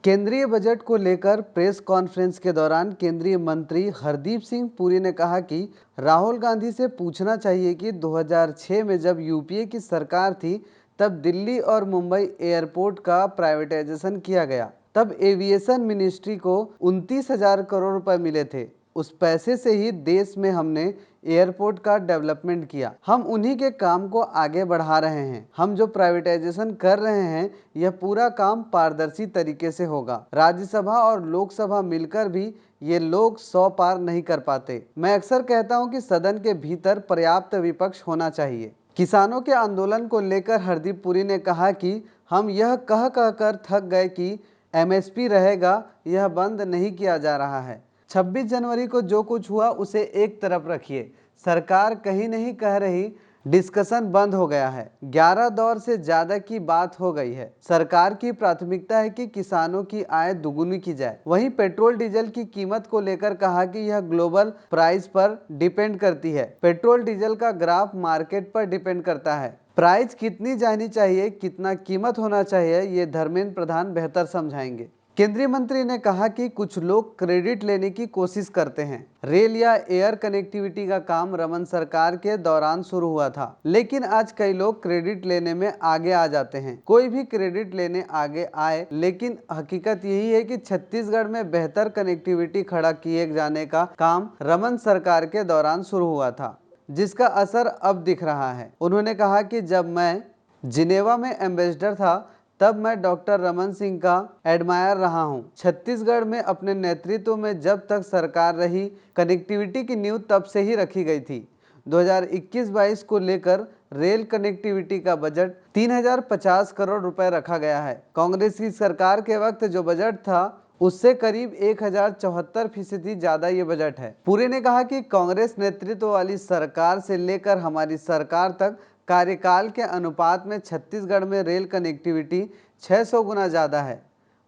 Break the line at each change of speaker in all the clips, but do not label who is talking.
केंद्रीय बजट को लेकर प्रेस कॉन्फ्रेंस के दौरान केंद्रीय मंत्री हरदीप सिंह पुरी ने कहा कि राहुल गांधी से पूछना चाहिए कि 2006 में जब यूपीए की सरकार थी तब दिल्ली और मुंबई एयरपोर्ट का प्राइवेटाइजेशन किया गया। तब एविएशन मिनिस्ट्री को 29,000 करोड़ रुपए मिले थे। उस पैसे से ही देश में हमने एयरपोर्ट का डेवलपमेंट किया। हम उन्हीं के काम को आगे बढ़ा रहे हैं। हम जो प्राइवेटाइजेशन कर रहे हैं यह पूरा काम पारदर्शी तरीके से होगा। राज्यसभा और लोकसभा मिलकर भी ये लोग 100 पार नहीं कर पाते। मैं अक्सर कहता हूं कि सदन के भीतर पर्याप्त विपक्ष होना चाहिए। किसानों के आंदोलन को लेकर हरदीप पुरी ने कहा कि हम यह कह कर थक गए कि एमएसपी रहेगा, यह बंद नहीं किया जा रहा है। 26 जनवरी को जो कुछ हुआ उसे एक तरफ रखिए। सरकार कहीं नहीं कह रही डिस्कशन बंद हो गया है। 11 दौर से ज्यादा की बात हो गई है। सरकार की प्राथमिकता है कि किसानों की आय दुगुनी की जाए। वहीं पेट्रोल डीजल की कीमत को लेकर कहा कि यह ग्लोबल प्राइस पर डिपेंड करती है। पेट्रोल डीजल का ग्राफ मार्केट पर डिपेंड करता है। प्राइस कितनी जानी चाहिए, कितना कीमत होना चाहिए, ये धर्मेंद्र प्रधान बेहतर समझाएंगे। केंद्रीय मंत्री ने कहा कि कुछ लोग क्रेडिट लेने की कोशिश करते हैं। रेल या एयर कनेक्टिविटी का काम रमन सरकार के दौरान शुरू हुआ था, लेकिन आज कई लोग क्रेडिट लेने में आगे आ जाते हैं। कोई भी क्रेडिट लेने आगे आए, लेकिन हकीकत यही है कि छत्तीसगढ़ में बेहतर कनेक्टिविटी खड़ा किए जाने का काम रमन सरकार के दौरान शुरू हुआ था, जिसका असर अब दिख रहा है। उन्होंने कहा कि जब मैं जिनेवा में एम्बेसडर था तब मैं डॉक्टर रमन सिंह का एडमायर रहा हूं। छत्तीसगढ़ में अपने नेतृत्व में जब तक सरकार रही, कनेक्टिविटी की नींव तब से ही रखी गई थी। 2021-22 को लेकर रेल कनेक्टिविटी का बजट 3050 करोड़ रुपए रखा गया है। कांग्रेस की सरकार के वक्त जो बजट था उससे करीब 1074% ज्यादा ये बजट है। पुरी ने कहा कि कांग्रेस नेतृत्व वाली सरकार से लेकर हमारी सरकार तक कार्यकाल के अनुपात में छत्तीसगढ़ में रेल कनेक्टिविटी 600 गुना ज़्यादा है।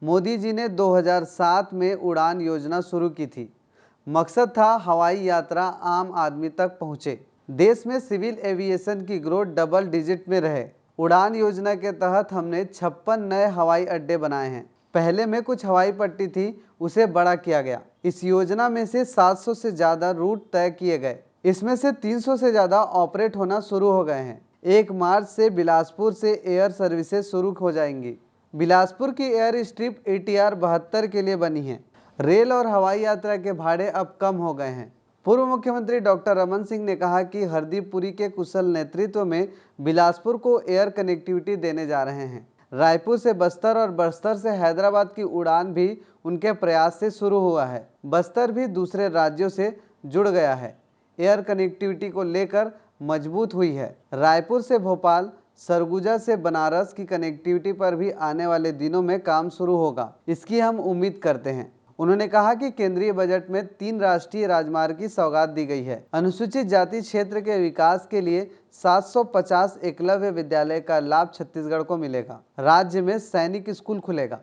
मोदी जी ने 2007 में उड़ान योजना शुरू की थी। मकसद था हवाई यात्रा आम आदमी तक पहुँचे। देश में सिविल एविएशन की ग्रोथ डबल डिजिट में रहे। उड़ान योजना के तहत हमने 56 नए हवाई अड्डे बनाए हैं। पहले में कुछ हवाई पट्टी थी, उसे बड़ा किया गया। इस योजना में से 700 से ज़्यादा रूट तय किए गए। इसमें से 300 से ज़्यादा ऑपरेट होना शुरू हो गए हैं। 1 मार्च से बिलासपुर से एयर सर्विसेज शुरू हो जाएंगी। बिलासपुर की एयर स्ट्रिप ATR 72 के लिए बनी है। रेल और हवाई यात्रा के भाड़े अब कम हो गए हैं। पूर्व मुख्यमंत्री डॉक्टर रमन सिंह ने कहा कि हरदीप पुरी के कुशल नेतृत्व में बिलासपुर को एयर कनेक्टिविटी देने जा रहे हैं। रायपुर से बस्तर और बस्तर से हैदराबाद की उड़ान भी उनके प्रयास से शुरू हुआ है। बस्तर भी दूसरे राज्यों से जुड़ गया है। एयर कनेक्टिविटी को लेकर मजबूत हुई है। रायपुर से भोपाल, सरगुजा से बनारस की कनेक्टिविटी पर भी आने वाले दिनों में काम शुरू होगा, इसकी हम उम्मीद करते हैं। उन्होंने कहा कि केंद्रीय बजट में 3 राष्ट्रीय राजमार्ग की सौगात दी गई है। अनुसूचित जाति क्षेत्र के विकास के लिए 750 एकलव्य विद्यालय का लाभ छत्तीसगढ़ को मिलेगा। राज्य में सैनिक स्कूल खुलेगा।